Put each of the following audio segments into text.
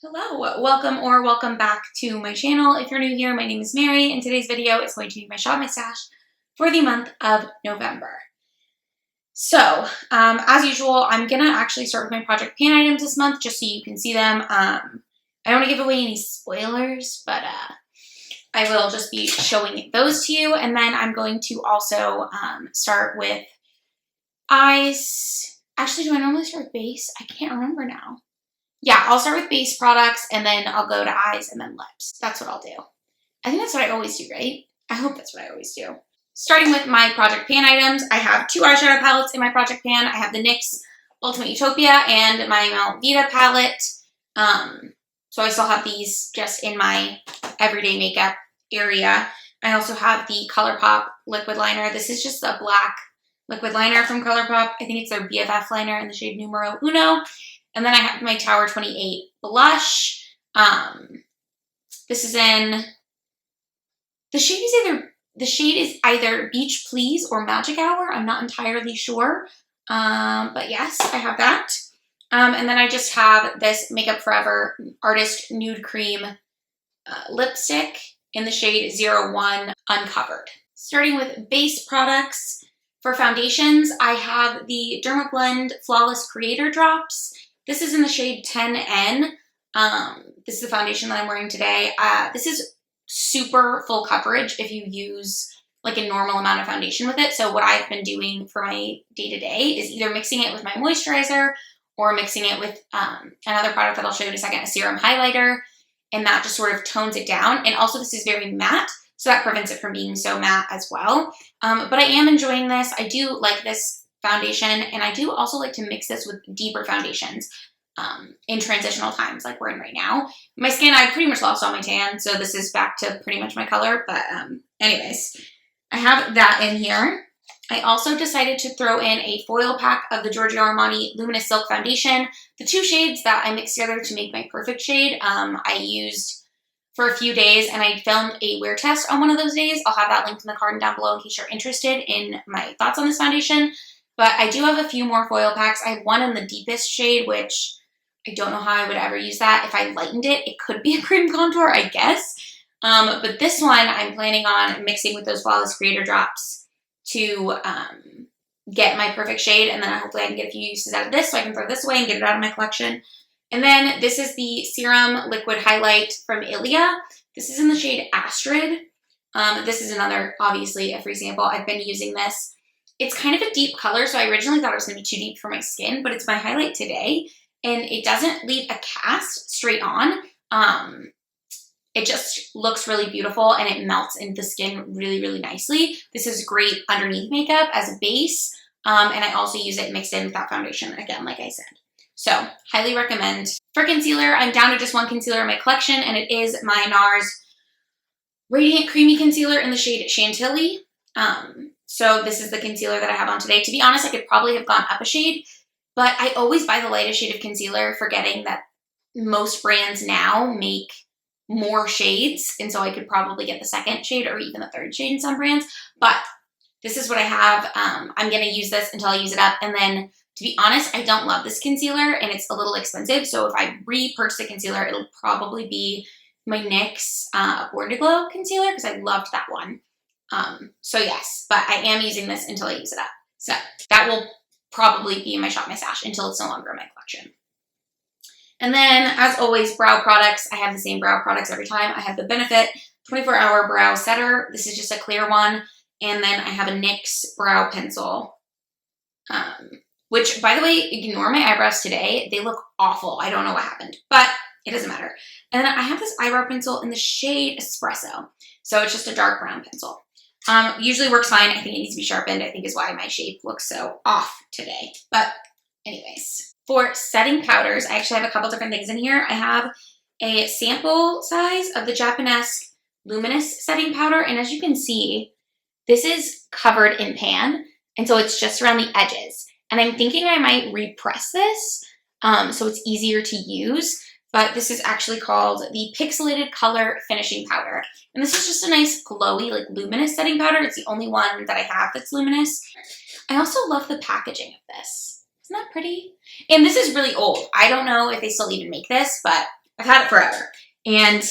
Hello, welcome back to my channel. If you're new here, my name is Mary, and today's video is going to be my Shop My Stash for the month of November. So, as usual, I'm gonna actually start with my Project Pan items this month, just so you can see them. I don't want to give away any spoilers, but I will just be showing those to you, and then I'm going to also start with eyes. Actually, do I normally start with base? I can't remember now. Yeah, I'll start with base products, and then I'll go to eyes and then lips. That's what I'll do. I think that's what I always do, right? I hope that's what I always do. Starting with my Project Pan items, I have two eyeshadow palettes in my Project Pan. I have the NYX Ultimate Utopia and my Melvita palette. So I still have these just in my everyday makeup area. I also have the ColourPop liquid liner. This is just a black liquid liner from ColourPop. I think it's their BFF liner in the shade Numero Uno. And then I have my Tower 28 blush. This is in, the shade is either Beach Please or Magic Hour. I'm not entirely sure. But yes, I have that. And then I just have this Makeup Forever Artist Nude Cream lipstick in the shade 01 Uncovered. Starting with base products. For foundations, I have the Dermablend Flawless Creator Drops. This is in the shade 10N. This is the foundation that I'm wearing today. This is super full coverage if you use like a normal amount of foundation with it. So what I've been doing for my day-to-day is either mixing it with my moisturizer or mixing it with another product that I'll show you in a second, a serum highlighter, and that just sort of tones it down. And also this is very matte, so that prevents it from being so matte as well. But I am enjoying this. I do like this foundation, and I do also like to mix this with deeper foundations in transitional times like we're in right now. My skin, I pretty much lost all my tan, so this is back to pretty much my color, but anyways, I have that in here. I also decided to throw in a foil pack of the Giorgio Armani Luminous Silk Foundation. The two shades that I mixed together to make my perfect shade, I used for a few days, and I filmed a wear test on one of those days. I'll have that linked in the card down below in case you're interested in my thoughts on this foundation. But I do have a few more foil packs. I have one in the deepest shade, which I don't know how I would ever use that. If I lightened it, it could be a cream contour, I guess. But this one, I'm planning on mixing with those Flawless Creator Drops to get my perfect shade. And then hopefully I can get a few uses out of this, so I can throw this away and get it out of my collection. And then this is the Serum Liquid Highlight from Ilia. This is in the shade Astrid. This is another, obviously, a free sample. I've been using this. It's kind of a deep color, so I originally thought it was going to be too deep for my skin, but it's my highlight today, and it doesn't leave a cast straight on. It just looks really beautiful, and it melts into the skin really, really nicely. This is great underneath makeup as a base, and I also use it mixed in with that foundation, again, like I said. So, highly recommend. For concealer, I'm down to just one concealer in my collection, and it is my NARS Radiant Creamy Concealer in the shade Chantilly. So this is the concealer that I have on today. To be honest, I could probably have gone up a shade, but I always buy the lightest shade of concealer, forgetting that most brands now make more shades, and so I could probably get the second shade or even the third shade in some brands, but this is what I have. I'm going to use this until I use it up, and then, to be honest, I don't love this concealer, and it's a little expensive, so if I repurchase a concealer, it'll probably be my NYX Born to Glow concealer, because I loved that one. So yes, but I am using this until I use it up. So that will probably be in my Shop My Stash until it's no longer in my collection. And then, as always, brow products. I have the same brow products every time. I have the Benefit 24-Hour Brow Setter. This is just a clear one. And then I have a NYX brow pencil, which, by the way, ignore my eyebrows today. They look awful. I don't know what happened, but it doesn't matter. And then I have this eyebrow pencil in the shade Espresso. So it's just a dark brown pencil. Usually works fine. I think it needs to be sharpened, I think is why my shape looks so off today. But anyways, for setting powders, I actually have a couple different things in here. I have a sample size of the Japanesque Luminous Setting Powder. And as you can see, this is covered in pan. And so it's just around the edges. And I'm thinking I might repress this so it's easier to use. But this is actually called the Pixelated Color Finishing Powder. And this is just a nice glowy, like luminous setting powder. It's the only one that I have that's luminous. I also love the packaging of this. Isn't that pretty? And this is really old. I don't know if they still even make this, but I've had it forever. And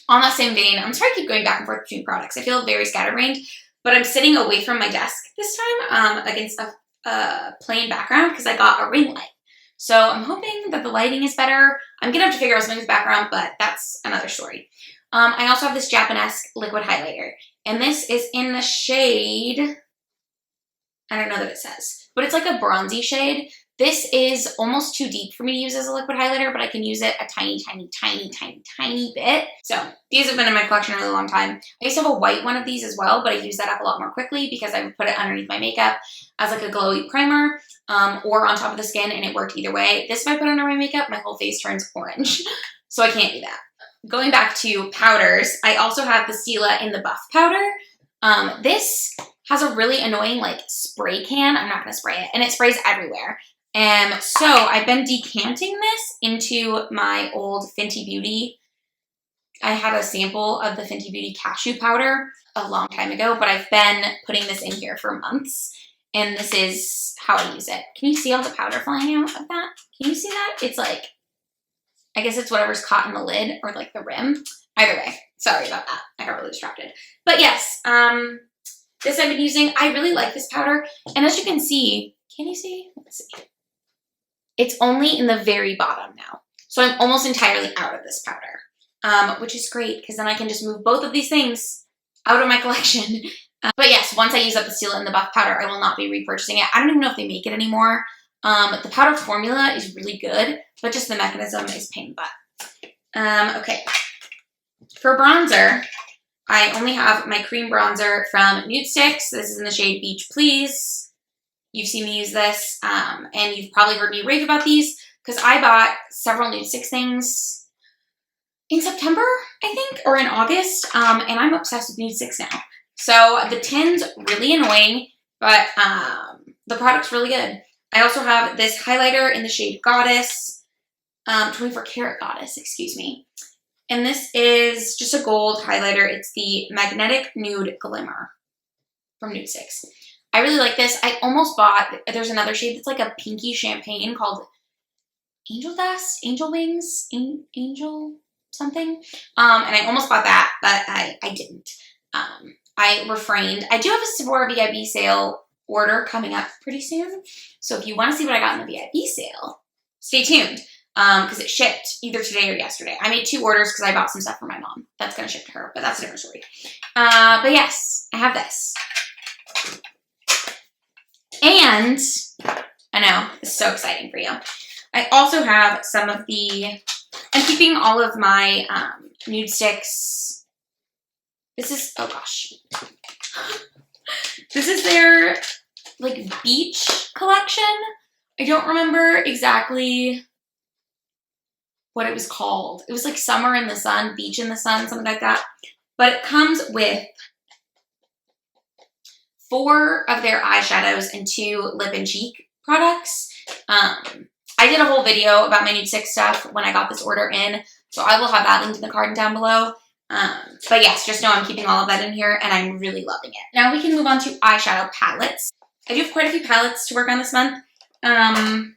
on that same vein, I'm sorry I keep going back and forth between products. I feel very scatterbrained, but I'm sitting away from my desk this time against a plain background because I got a ring light. So I'm hoping that the lighting is better. I'm going to have to figure out something with the background, but that's another story. I also have this Japanesque liquid highlighter, and this is in the shade, I don't know that it says, but it's like a bronzy shade. This is almost too deep for me to use as a liquid highlighter, but I can use it a tiny, tiny, tiny, tiny, tiny bit. So these have been in my collection a really long time. I used to have a white one of these as well, but I use that up a lot more quickly because I would put it underneath my makeup as like a glowy primer or on top of the skin, and it worked either way. This, if I put under my makeup, my whole face turns orange. So I can't do that. Going back to powders, I also have the Stila in the Buff powder. This has a really annoying like spray can. I'm not going to spray it, and it sprays everywhere. So I've been decanting this into my old Fenty Beauty. I had a sample of the Fenty Beauty cashew powder a long time ago, but I've been putting this in here for months, and this is how I use it. Can you see all the powder flying out of that? Can you see that? It's like, I guess it's whatever's caught in the lid or like the rim. Either way, sorry about that. I got really distracted. But yes, this I've been using. I really like this powder, and as you can see, can you see? Let's see. It's only in the very bottom now. So I'm almost entirely out of this powder, which is great because then I can just move both of these things out of my collection. But yes, once I use up the Stila and the Buff powder, I will not be repurchasing it. I don't even know if they make it anymore. The powder formula is really good, but just the mechanism is pain in the butt. Okay. For bronzer, I only have my cream bronzer from Nudestix. This is in the shade Beach Please. You've seen me use this, and you've probably heard me rave about these because I bought several Nudestix things in September, I think, or in August, and I'm obsessed with Nudestix now. So the tin's really annoying, but the product's really good. I also have this highlighter in the shade Goddess, 24 karat Goddess, excuse me. And this is just a gold highlighter. It's the Magnetic Nude Glimmer from Nudestix. I really like this. I almost bought, there's another shade that's like a pinky champagne called Angel Dust, Angel Wings, Angel something. And I almost bought that, but I didn't. I refrained. I do have a Sephora VIP sale order coming up pretty soon. So if you want to see what I got in the VIP sale, stay tuned. Because it shipped either today or yesterday. I made 2 orders because I bought some stuff for my mom. That's going to ship to her, but that's a different story. But yes, I have this. And, I know, it's so exciting for you. I also have some of the, I'm keeping all of my Nudestix. This is, oh gosh. This is their, like, beach collection. I don't remember exactly what it was called. It was like Summer in the Sun, Beach in the Sun, something like that. But it comes with 4 of their eyeshadows and 2 lip and cheek products. I did a whole video about my Nudestix stuff when I got this order in, so I will have that linked in the card down below. But yes, just know I'm keeping all of that in here, and I'm really loving it. Now we can move on to eyeshadow palettes. I do have quite a few palettes to work on this month. I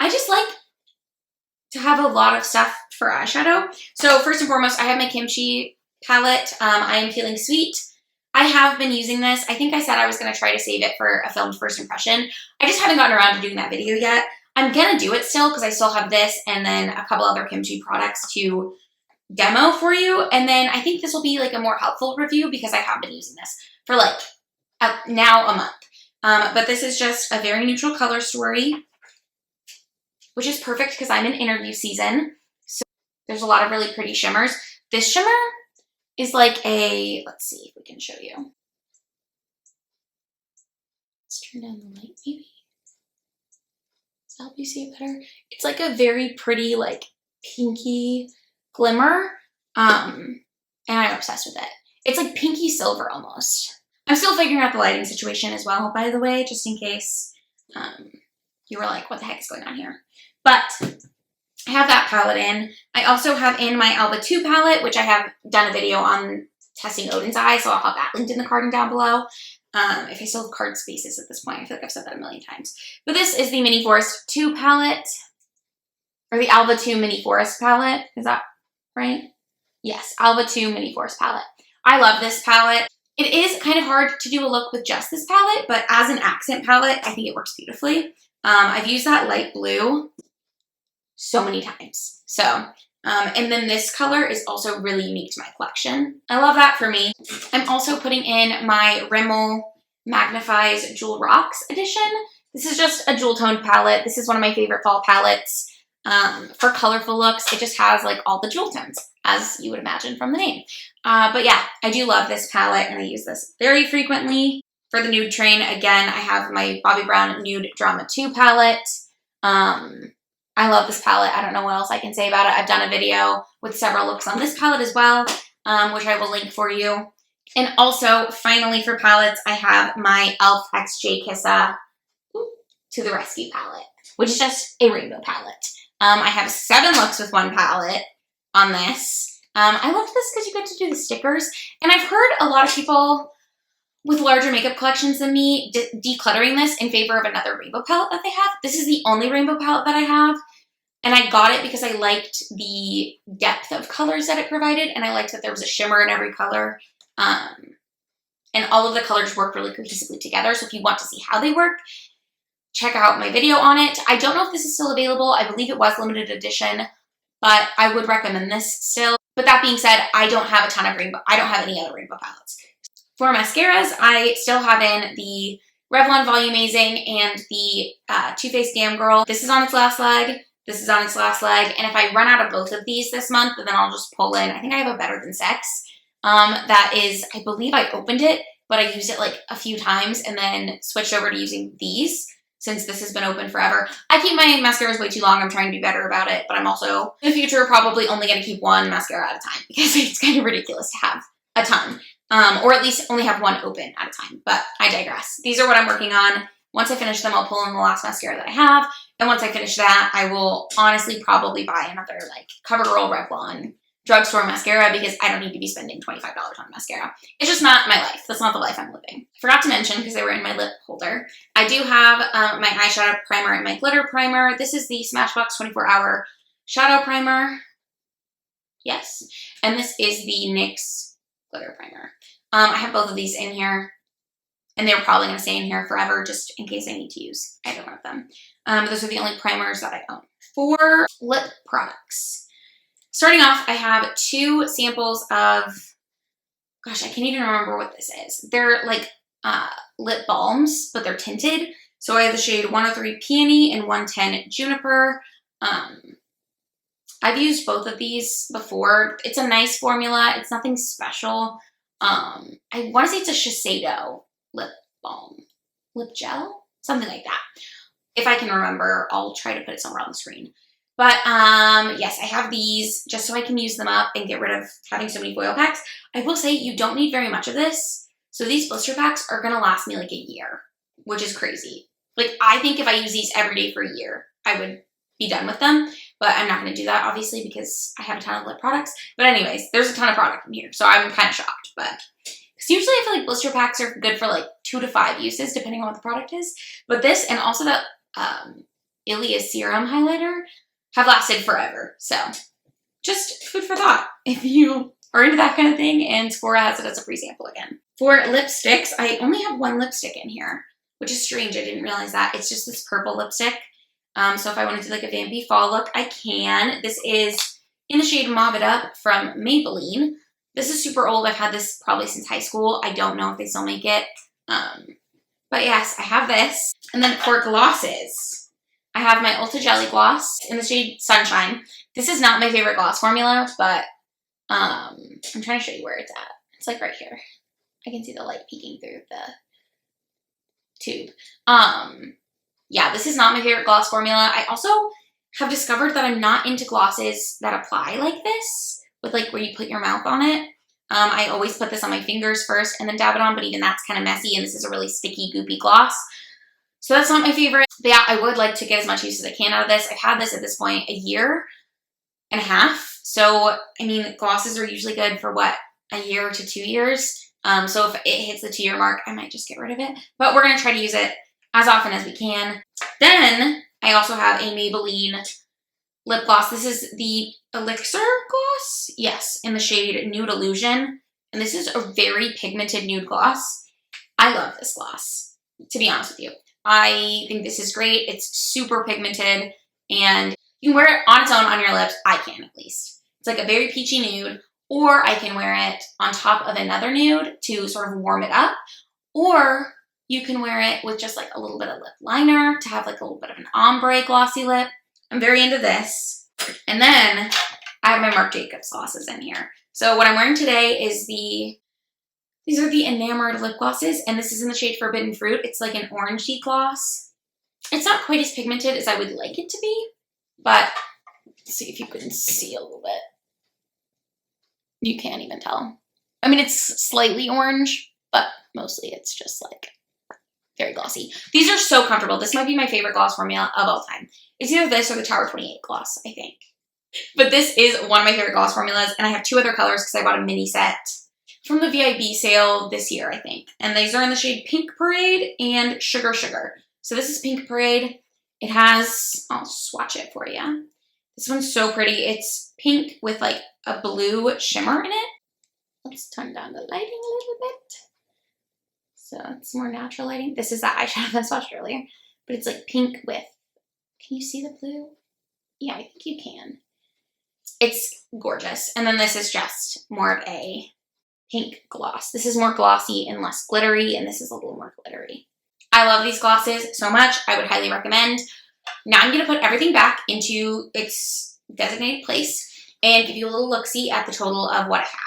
just like to have a lot of stuff for eyeshadow. So first and foremost, I have my Kimchi palette. I am feeling sweet. I have been using this. I think I said I was going to try to save it for a filmed first impression. I just haven't gotten around to doing that video yet. I'm going to do it still because I still have this and then a couple other Kimchi products to demo for you. And then I think this will be like a more helpful review because I have been using this for like now a month. But this is just a very neutral color story, which is perfect because I'm in interview season. So there's a lot of really pretty shimmers. This shimmer is like a, let's see if we can show you. Let's turn down the light maybe. Does that help you see it better? It's like a very pretty, like pinky glimmer. And I'm obsessed with it. It's like pinky silver almost. I'm still figuring out the lighting situation as well, by the way, just in case you were like, what the heck is going on here? But I have that palette in. I also have in my Alba 2 palette, which I have done a video on testing Odin's Eye, so I'll have that linked in the card down below. If I still have card spaces at this point. I feel like I've said that a million times. But this is the Mini Forest 2 palette. or the Alba 2 Mini Forest palette. Is that right? Yes, Alba 2 Mini Forest palette. I love this palette. It is kind of hard to do a look with just this palette, but as an accent palette, I think it works beautifully. I've used that light blue so many times. So, and then this color is also really unique to my collection. I love that for me. I'm also putting in my Rimmel Magnifies Jewel Rocks edition. This is just a jewel toned palette. This is one of my favorite fall palettes. For colorful looks, it just has like all the jewel tones, as you would imagine from the name. But yeah, I do love this palette and I use this very frequently. For the nude train, again, I have my Bobbi Brown Nude Drama 2 palette. I love this palette. I don't know what else I can say about it. I've done a video with several looks on this palette as well, which I will link for you. And also, finally for palettes, I have my e.l.f. XJ Kissa To the Rescue palette, which is just a rainbow palette. I have 7 looks with one palette on this. I love this because you get to do the stickers. And I've heard a lot of people with larger makeup collections than me decluttering this in favor of another rainbow palette that they have. This is the only rainbow palette that I have. And I got it because I liked the depth of colors that it provided. And I liked that there was a shimmer in every color. And all of the colors work really cohesively together. So if you want to see how they work, check out my video on it. I don't know if this is still available. I believe it was limited edition, but I would recommend this still. But that being said, I don't have a ton of rainbow. I don't have any other rainbow palettes. For mascaras, I still have in the Revlon Volumizing and the Too Faced Glam Girl. This is on its last leg. This is on its last leg. And if I run out of both of these this month, then I'll just pull in, I think I have a Better Than Sex. That is, I believe I opened it, but I used it like a few times and then switched over to using these since this has been open forever. I keep my mascaras way too long. I'm trying to be better about it, but I'm also, in the future, probably only going to keep one mascara at a time because it's kind of ridiculous to have a ton. Or at least only have one open at a time, but I digress. These are what I'm working on. Once I finish them, I'll pull in the last mascara that I have. And once I finish that, I will honestly probably buy another like CoverGirl Revlon drugstore mascara because I don't need to be spending $25 on mascara. It's just not my life. That's not the life I'm living. Forgot to mention, because they were in my lip holder, I do have my eyeshadow primer and my glitter primer. This is the Smashbox 24-Hour Shadow Primer. Yes. And this is the NYX Glitter Primer. I have both of these in here, and they're probably going to stay in here forever just in case I need to use either one of them. Those are the only primers that I own. For lip products, starting off, I have 2 samples of, gosh, I can't even remember what this is. They're like lip balms, but they're tinted. So I have the shade 103 Peony and 110 Juniper. I've used both of these before. It's a nice formula. It's nothing special. I want to say it's a Shiseido lip balm, lip gel, something like that. If I can remember, I'll try to put it somewhere on the screen. But yes, I have these just so I can use them up and get rid of having so many foil packs. I will say you don't need very much of this. So these blister packs are going to last me like a year, which is crazy. Like I think if I use these every day for a year, I would be done with them. But I'm not going to do that, obviously, because I have a ton of lip products. But anyways, there's a ton of product in here, so I'm kind of shocked. But because usually I feel like blister packs are good for like 2 to 5 uses, depending on what the product is. But this and also that Ilia Serum Highlighter have lasted forever. So just food for thought if you are into that kind of thing, and Sephora has it as a free sample again. For lipsticks, I only have one lipstick in here, which is strange. I didn't realize that. It's just this purple lipstick. So if I want to do like a vampy fall look, I can. This is in the shade Mauve It Up from Maybelline. This is super old. I've had this probably since high school. I don't know if they still make it. But yes, I have this. And then for glosses, I have my Ulta Jelly Gloss in the shade Sunshine. This is not my favorite gloss formula, but I'm trying to show you where it's at. It's like right here. I can see the light peeking through the tube. Yeah, this is not my favorite gloss formula. I also have discovered that I'm not into glosses that apply like this, with like where you put your mouth on it. I always put this on my fingers first and then dab it on, but even that's kind of messy, and this is a really sticky, goopy gloss. So that's not my favorite. But yeah, I would like to get as much use as I can out of this. I've had this at this point a year and a half. So, I mean, glosses are usually good for what, a year to 2 years. So if it hits the 2-year mark, I might just get rid of it. But we're going to try to use it as often as we can. Then I also have a Maybelline lip gloss. This is the Elixir gloss. Yes, in the shade Nude Illusion. And this is a very pigmented nude gloss. I love this gloss, to be honest with you. I think this is great. It's super pigmented and you can wear it on its own on your lips. I can, at least. It's like a very peachy nude, or I can wear it on top of another nude to sort of warm it up, or you can wear it with just like a little bit of lip liner to have like a little bit of an ombre glossy lip. I'm very into this. And then I have my Marc Jacobs glosses in here. So what I'm wearing today is these are the Enamored lip glosses, and this is in the shade Forbidden Fruit. It's like an orangey gloss. It's not quite as pigmented as I would like it to be, but let's see if you can see a little bit. You can't even tell. I mean, it's slightly orange, but mostly it's just like very glossy. These are so comfortable. This might be my favorite gloss formula of all time. It's either this or the Tower 28 gloss, I think. But this is one of my favorite gloss formulas, and I have two other colors because I bought a mini set from the VIB sale this year, I think. And these are in the shade Pink Parade and Sugar Sugar. So this is Pink Parade. It has, I'll swatch it for you. This one's so pretty. It's pink with like a blue shimmer in it. Let's turn down the lighting a little bit. So it's more natural lighting. This is that eyeshadow that I swatched earlier. But it's like pink with, can you see the blue? Yeah, I think you can. It's gorgeous. And then this is just more of a pink gloss. This is more glossy and less glittery, and this is a little more glittery. I love these glosses so much. I would highly recommend. Now I'm going to put everything back into its designated place and give you a little look-see at the total of what I have.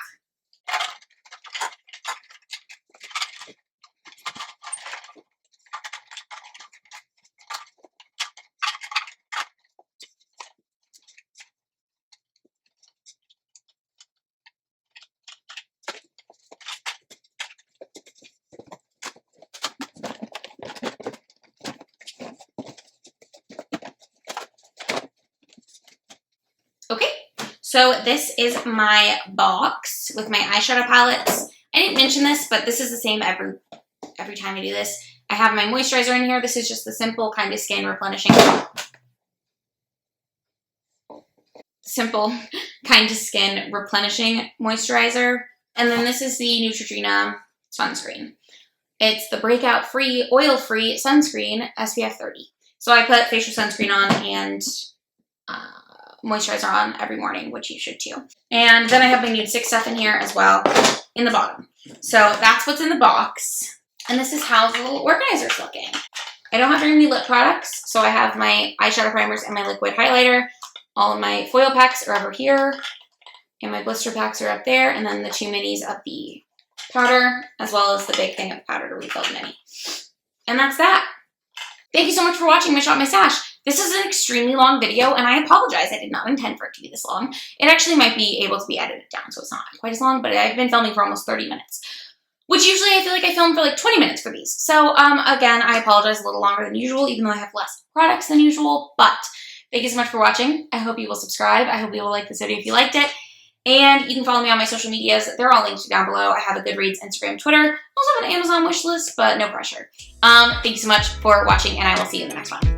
Okay, so this is my box with my eyeshadow palettes. I didn't mention this, but this is the same every time I do this. I have my moisturizer in here. This is just the simple Kind of Skin replenishing. Simple Kind of Skin replenishing moisturizer. And then this is the Neutrogena sunscreen. It's the breakout free, oil free sunscreen, SPF 30. So I put facial sunscreen on and moisturizer on every morning, which you should too. And then I have my Nude 6 stuff in here as well in the bottom. So that's what's in the box. And this is how the little organizer's looking. I don't have very many lip products, so I have my eyeshadow primers and my liquid highlighter. All of my foil packs are over here, and my blister packs are up there, and then the 2 minis of the powder, as well as the big thing of powder to refill the mini. And that's that. Thank you so much for watching My Shop, My Stash. This is an extremely long video, and I apologize. I did not intend for it to be this long. It actually might be able to be edited down, so it's not quite as long, but I've been filming for almost 30 minutes, which usually I feel like I film for like 20 minutes for these. So, again, I apologize a little longer than usual, even though I have less products than usual, but thank you so much for watching. I hope you will subscribe. I hope you will like this video if you liked it. And you can follow me on my social medias. They're all linked down below. I have a Goodreads, Instagram, Twitter. I also have an Amazon wish list, but no pressure. Thank you so much for watching, and I will see you in the next one.